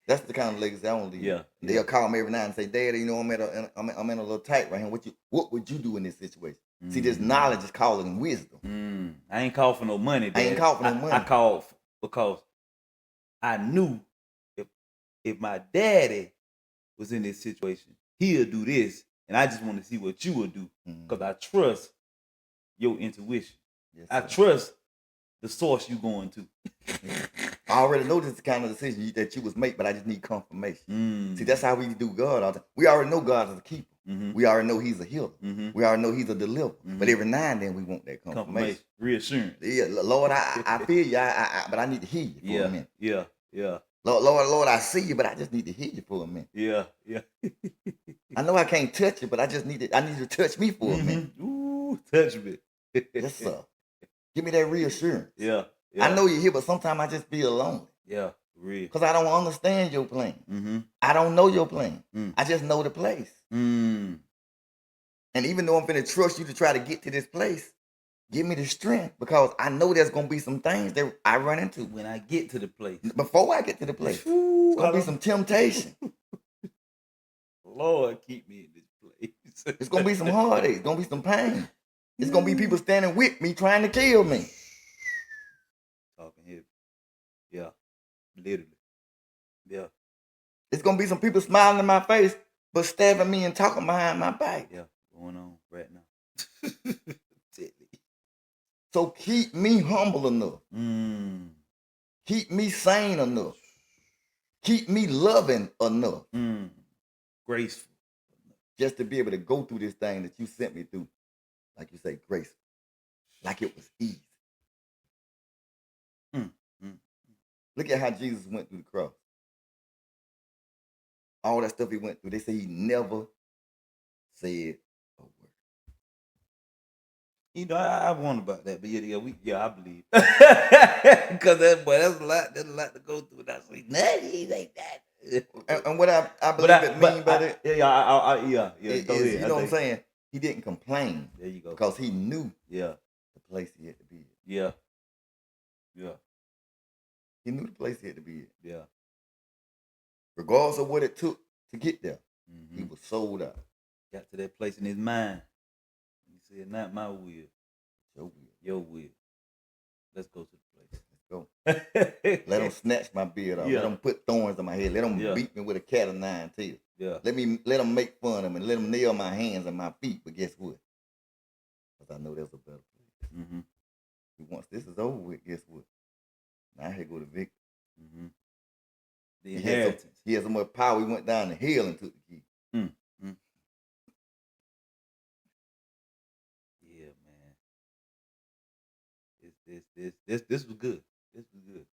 [SPEAKER 1] That's the kind of legacy I want to leave.
[SPEAKER 2] Yeah.
[SPEAKER 1] They'll call me every night and say, "Daddy, I'm in a little tight right here. What would you do in this situation?" See, this knowledge is calling wisdom.
[SPEAKER 2] I ain't called for no money, Dad.
[SPEAKER 1] I ain't called for no money.
[SPEAKER 2] I called because I knew if my daddy was in this situation, he'll do this, and I just want to see what you will do because I trust your intuition. Yes, I trust the source you going to.
[SPEAKER 1] I already know this is the kind of decision that you was make, but I just need confirmation. See, that's how we do God. We already know God is a keeper. We already know He's a healer. We already know He's a deliverer. But every now and then we want that confirmation.
[SPEAKER 2] Reassurance.
[SPEAKER 1] Yeah, Lord, I feel you, but I need to hear you for a minute.
[SPEAKER 2] Yeah.
[SPEAKER 1] Lord, I see you, but I just need to hear you for a minute.
[SPEAKER 2] Yeah.
[SPEAKER 1] I know I can't touch you, but I need you to touch me for a minute.
[SPEAKER 2] Ooh, touch me.
[SPEAKER 1] Yes, sir. Give me that reassurance.
[SPEAKER 2] Yeah.
[SPEAKER 1] I know you're here, but sometimes I just feel alone.
[SPEAKER 2] Yeah, real.
[SPEAKER 1] Because I don't understand your plan. I don't know your plan. I just know the place. And even though I'm going to trust you to try to get to this place, give me the strength because I know there's going to be some things that I run into.
[SPEAKER 2] When I get to the place.
[SPEAKER 1] Before I get to the place. It's going to be some temptation.
[SPEAKER 2] Lord, keep me in this place.
[SPEAKER 1] It's going to be some heartache. It's going to be some pain. It's going to be people standing with me trying to kill me.
[SPEAKER 2] Talking heavy. Yeah. Literally. Yeah.
[SPEAKER 1] It's going to be some people smiling in my face, but stabbing me and talking behind my back.
[SPEAKER 2] Yeah. Going on right now.
[SPEAKER 1] So keep me humble enough. Keep me sane enough. Keep me loving enough.
[SPEAKER 2] Graceful.
[SPEAKER 1] Just to be able to go through this thing that you sent me through. Like you say, graceful. Like it was easy. Look at how Jesus went through the cross. All that stuff he went through. They say he never said a word.
[SPEAKER 2] You know, I wonder about that, but I believe because that's a lot. That's a lot to go through. That's like nothing like that.
[SPEAKER 1] And what I believe it mean by that
[SPEAKER 2] Go
[SPEAKER 1] is,
[SPEAKER 2] ahead.
[SPEAKER 1] you know what I'm saying? He didn't complain.
[SPEAKER 2] There you go.
[SPEAKER 1] Because he knew
[SPEAKER 2] Yeah,
[SPEAKER 1] the place he had to be at.
[SPEAKER 2] yeah, yeah,
[SPEAKER 1] He knew the place he had to be at.
[SPEAKER 2] yeah.
[SPEAKER 1] Regardless of what it took to get there, he
[SPEAKER 2] Mm-hmm.
[SPEAKER 1] was sold out.
[SPEAKER 2] Got to that place in his mind. He said, "Not my will,
[SPEAKER 1] Your will.
[SPEAKER 2] your will." Let's go to the place.
[SPEAKER 1] Let's go. Let them snatch my beard off.
[SPEAKER 2] Yeah.
[SPEAKER 1] Let them put thorns in my head. Let them
[SPEAKER 2] Yeah.
[SPEAKER 1] beat me with a cat of nine tails.
[SPEAKER 2] Yeah.
[SPEAKER 1] Let them make fun of me. Let them nail my hands and my feet. But guess what? Because I know there's a better place.
[SPEAKER 2] Mm-hmm.
[SPEAKER 1] Once this is over with, guess what? Now here go the victor.
[SPEAKER 2] Mm-hmm. The inheritance.
[SPEAKER 1] He had so much power. He went down the hill and took the key.
[SPEAKER 2] Mm-hmm. Yeah, man. This was good. This was good.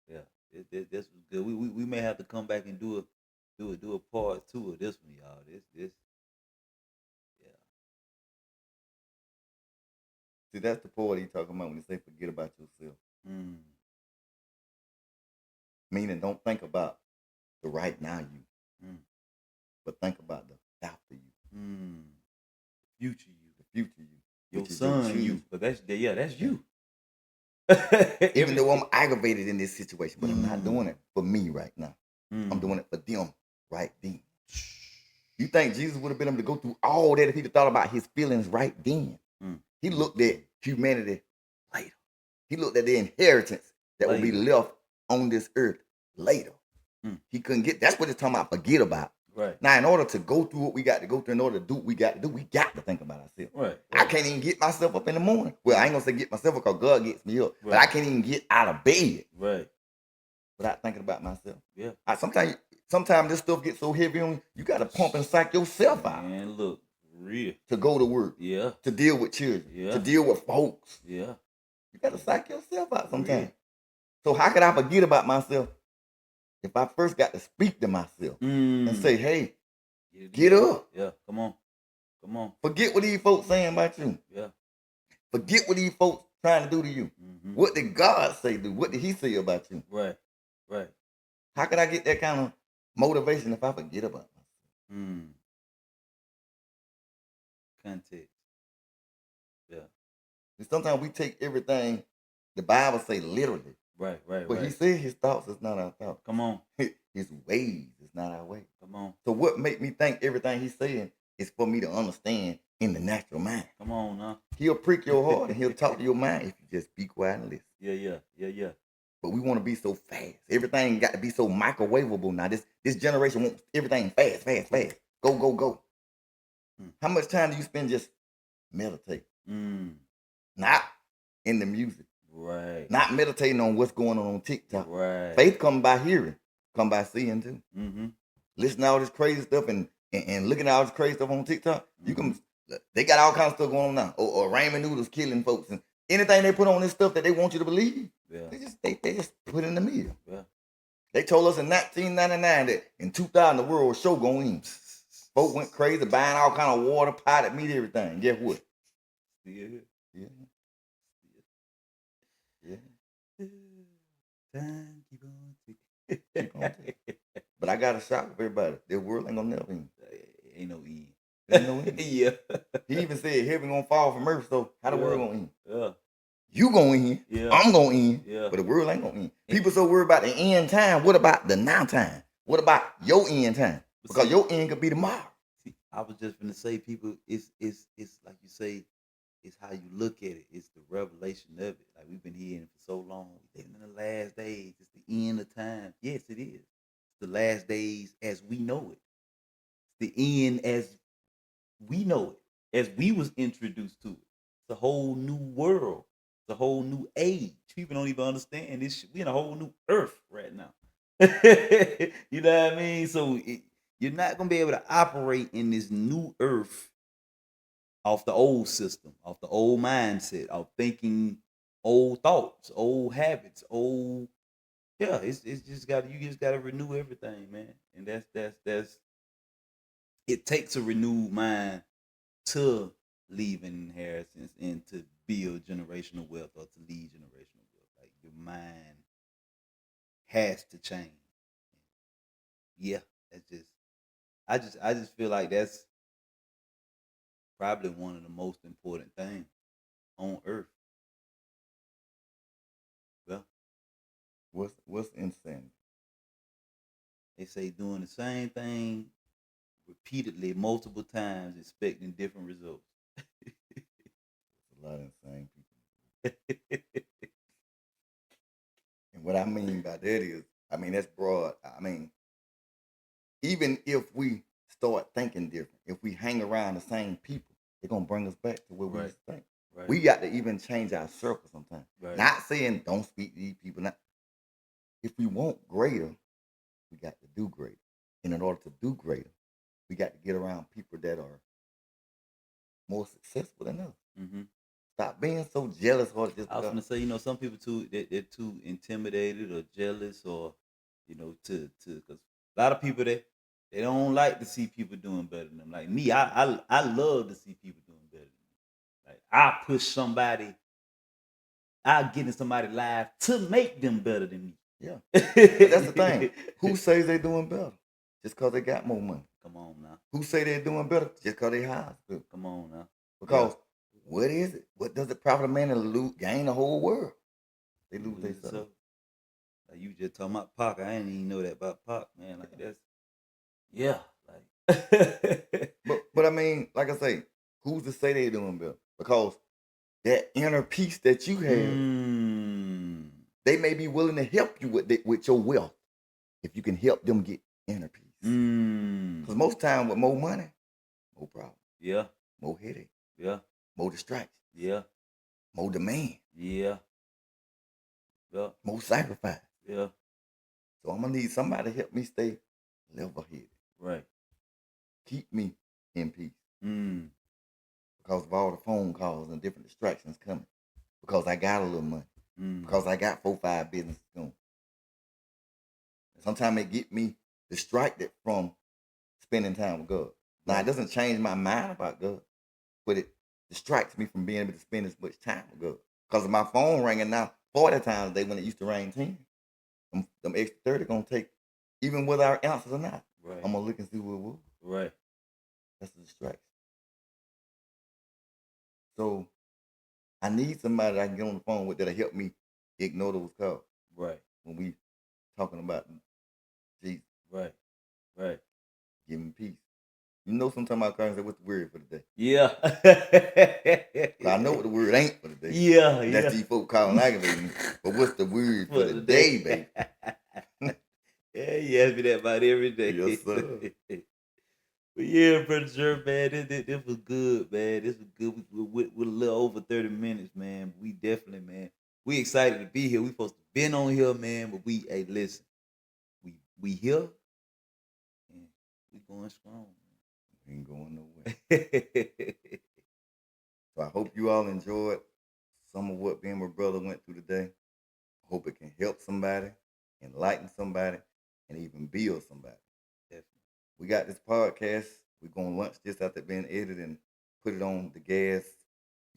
[SPEAKER 2] Yeah, this was good. We may have to come back and do a part 2 of this one, y'all. This. Yeah.
[SPEAKER 1] See, that's the part he talking about when he say forget about yourself.
[SPEAKER 2] Mm.
[SPEAKER 1] Meaning, don't think about the right now you, but think about the after you,
[SPEAKER 2] future you,
[SPEAKER 1] the future you,
[SPEAKER 2] your
[SPEAKER 1] which is
[SPEAKER 2] son
[SPEAKER 1] your
[SPEAKER 2] you. But that's you.
[SPEAKER 1] Even though I'm aggravated in this situation, but I'm not doing it for me right now. I'm doing it for them right then. You think Jesus would have been able to go through all that if he'd thought about his feelings right then? He looked at humanity later. He looked at the inheritance that would be left on this earth later. He couldn't get. That's what it's talking about. Forget about.
[SPEAKER 2] Right.
[SPEAKER 1] Now, in order to go through what we got to go through, in order to do what we got to do, we got to think about ourselves.
[SPEAKER 2] Right.
[SPEAKER 1] I can't even get myself up in the morning. Well, I ain't gonna say get myself up because God gets me up, but I can't even get out of bed.
[SPEAKER 2] Right.
[SPEAKER 1] Without thinking about myself.
[SPEAKER 2] Yeah.
[SPEAKER 1] Sometimes this stuff gets so heavy on you, you got to pump and psych yourself out.
[SPEAKER 2] Man, look, real.
[SPEAKER 1] To go to work.
[SPEAKER 2] Yeah.
[SPEAKER 1] To deal with children.
[SPEAKER 2] Yeah.
[SPEAKER 1] To deal with folks.
[SPEAKER 2] Yeah.
[SPEAKER 1] You got to psych yourself out sometimes. So how could I forget about myself if I first got to speak to myself and say, hey, get up.
[SPEAKER 2] Yeah, come on.
[SPEAKER 1] Forget what these folks saying about you.
[SPEAKER 2] Yeah.
[SPEAKER 1] Forget what these folks trying to do to you. What did God say do? What did he say about you?
[SPEAKER 2] Right.
[SPEAKER 1] How could I get that kind of motivation if I forget about myself?
[SPEAKER 2] Context. Yeah.
[SPEAKER 1] And sometimes we take everything the Bible say literally.
[SPEAKER 2] Right.
[SPEAKER 1] But he said his thoughts is not our thoughts.
[SPEAKER 2] Come on.
[SPEAKER 1] His ways is not our way.
[SPEAKER 2] Come on.
[SPEAKER 1] So what make me think everything he's saying is for me to understand in the natural mind?
[SPEAKER 2] Come on, now.
[SPEAKER 1] He'll prick your heart and he'll talk to your mind if you just be quiet and listen.
[SPEAKER 2] Yeah.
[SPEAKER 1] But we want to be so fast. Everything got to be so microwavable now. This generation wants everything fast. Go. How much time do you spend just meditating? Not in the music.
[SPEAKER 2] Right.
[SPEAKER 1] Not meditating on what's going on TikTok.
[SPEAKER 2] Right.
[SPEAKER 1] Faith come by hearing, come by seeing too.
[SPEAKER 2] Mm-hmm.
[SPEAKER 1] Listen to all this crazy stuff and looking at all this crazy stuff on TikTok. They got all kinds of stuff going on now. Or ramen noodles killing folks and anything they put on this stuff that they want you to believe.
[SPEAKER 2] Yeah.
[SPEAKER 1] They just put in the meal.
[SPEAKER 2] Yeah.
[SPEAKER 1] They told us in 1999 that in 2000 the world was show going. Folks went crazy buying all kind of water, potted meat, everything. Guess what? Yeah.
[SPEAKER 2] Time keep on ticking.
[SPEAKER 1] But I got to shock everybody. The world ain't gonna never end.
[SPEAKER 2] Ain't no end.
[SPEAKER 1] Ain't no end.
[SPEAKER 2] Yeah.
[SPEAKER 1] He even said heaven gonna fall from earth, so how the world gonna end?
[SPEAKER 2] Yeah.
[SPEAKER 1] You gonna end.
[SPEAKER 2] Yeah.
[SPEAKER 1] I'm gonna end.
[SPEAKER 2] Yeah.
[SPEAKER 1] But the world ain't gonna end. People so worried about the end time. What about the now time? What about your end time? Because your end could be tomorrow.
[SPEAKER 2] See, I was just gonna say, people, it's like you say, it's how you look at it. It's the revelation of it. Like we've been hearing for so long. We're living in the last days. It's the end of time. Yes, it is. It's the last days as we know it. It's the end as we know it. As we was introduced to it. It's a whole new world. It's a whole new age. People don't even understand this shit. We in a whole new earth right now. You know what I mean? So you're not gonna be able to operate in this new earth off the old system, off the old mindset, off thinking old thoughts, old habits, old Yeah, it's just got you just got to renew everything, man, and that's it takes a renewed mind to leave an inheritance and to build generational wealth or to lead generational wealth. Like your mind has to change. Yeah, that's just I just feel like that's probably one of the most important things on earth. Well,
[SPEAKER 1] What's insanity?
[SPEAKER 2] they say doing the same thing repeatedly multiple times expecting different results.
[SPEAKER 1] There's a lot of insane people. And what I mean by that is, I mean that's broad. I mean, even if we start thinking different, if we hang around the same people, they're gonna bring us back to where we
[SPEAKER 2] Right.
[SPEAKER 1] used to think.
[SPEAKER 2] Right.
[SPEAKER 1] We got to even change our circle sometimes.
[SPEAKER 2] Right.
[SPEAKER 1] Not saying don't speak to these people. Not if we want greater, we got to do greater. And in order to do greater, we got to get around people that are more successful than us.
[SPEAKER 2] Mm-hmm.
[SPEAKER 1] Stop being so jealous or just
[SPEAKER 2] I was
[SPEAKER 1] because.
[SPEAKER 2] gonna say, some people they're too intimidated or jealous or to because a lot of people they don't like to see people doing better than them. Like me, I love to see people doing better than me. Like I push somebody, I get in somebody's life to make them better than me.
[SPEAKER 1] Yeah. But that's the thing. Who says they're doing better? Just because they got more money.
[SPEAKER 2] Come on now.
[SPEAKER 1] Who say they're doing better? Just because they high school.
[SPEAKER 2] Come on now.
[SPEAKER 1] Because what is it? What does it profit a man to gain the whole world? They lose themselves.
[SPEAKER 2] Like you just talking about Pac. I didn't even know that about Pac, man. Like that's like
[SPEAKER 1] but I mean, like I say, who's to say they're doing better? Because that inner peace that you have, they may be willing to help you with your wealth if you can help them get inner peace. Because most time with more money, more problem.
[SPEAKER 2] Yeah.
[SPEAKER 1] More headache.
[SPEAKER 2] Yeah.
[SPEAKER 1] More distraction.
[SPEAKER 2] Yeah.
[SPEAKER 1] More demand.
[SPEAKER 2] Yeah. Yeah.
[SPEAKER 1] More sacrifice.
[SPEAKER 2] Yeah.
[SPEAKER 1] So I'm gonna need somebody to help me stay level-headed.
[SPEAKER 2] Right.
[SPEAKER 1] Keep me in peace.
[SPEAKER 2] Because
[SPEAKER 1] of all the phone calls and different distractions coming. Because I got a little money. Because I got 4-5 businesses going. Sometimes it get me distracted from spending time with God. Now, it doesn't change my mind about God, but it distracts me from being able to spend as much time with God. Because of my phone ringing now 40 times a day when it used to ring 10. Them extra 30 going to take, even whether our answers or not.
[SPEAKER 2] Right.
[SPEAKER 1] I'm going to look and see what it was.
[SPEAKER 2] Right.
[SPEAKER 1] That's a distraction. So I need somebody that I can get on the phone with that'll help me ignore those calls.
[SPEAKER 2] Right.
[SPEAKER 1] When we talking about Jesus.
[SPEAKER 2] Right. Right.
[SPEAKER 1] Give him peace. Sometimes I call and say, what's the word for the day?
[SPEAKER 2] Yeah.
[SPEAKER 1] I know what the word ain't for the day.
[SPEAKER 2] Yeah.
[SPEAKER 1] That's these folks calling aggravating me. But what's the word for the day, baby?
[SPEAKER 2] Yeah, you ask me that about every day.
[SPEAKER 1] Yes, sir.
[SPEAKER 2] But yeah, brother Jer, man, this was good, man. This was good. We're a little over 30 minutes, man. We definitely, man. We excited to be here. We supposed to been on here, man. But hey, listen, we here, and we going strong.
[SPEAKER 1] We ain't going nowhere. So I hope you all enjoyed some of what me and my brother went through today. I hope it can help somebody, enlighten somebody, and even build somebody.
[SPEAKER 2] Definitely.
[SPEAKER 1] We got this podcast. We're going to launch this after being edited and put it on the G.A.S.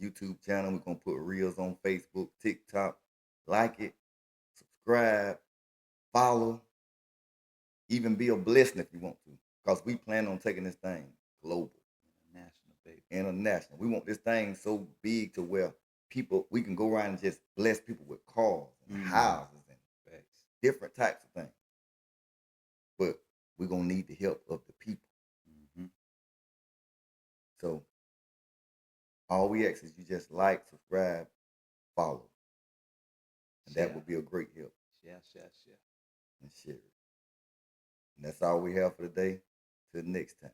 [SPEAKER 1] YouTube channel. We're going to put reels on Facebook, TikTok. Like it, subscribe, follow, even be a blessing if you want to. Because we plan on taking this thing global.
[SPEAKER 2] International, baby.
[SPEAKER 1] International. We want this thing so big to where we can go around and just bless people with cars and houses and different types of things. But we're going to need the help of the people. So all we ask is you just like, subscribe, follow. And that would be a great help.
[SPEAKER 2] Share.
[SPEAKER 1] And share it. And that's all we have for today. Till next time.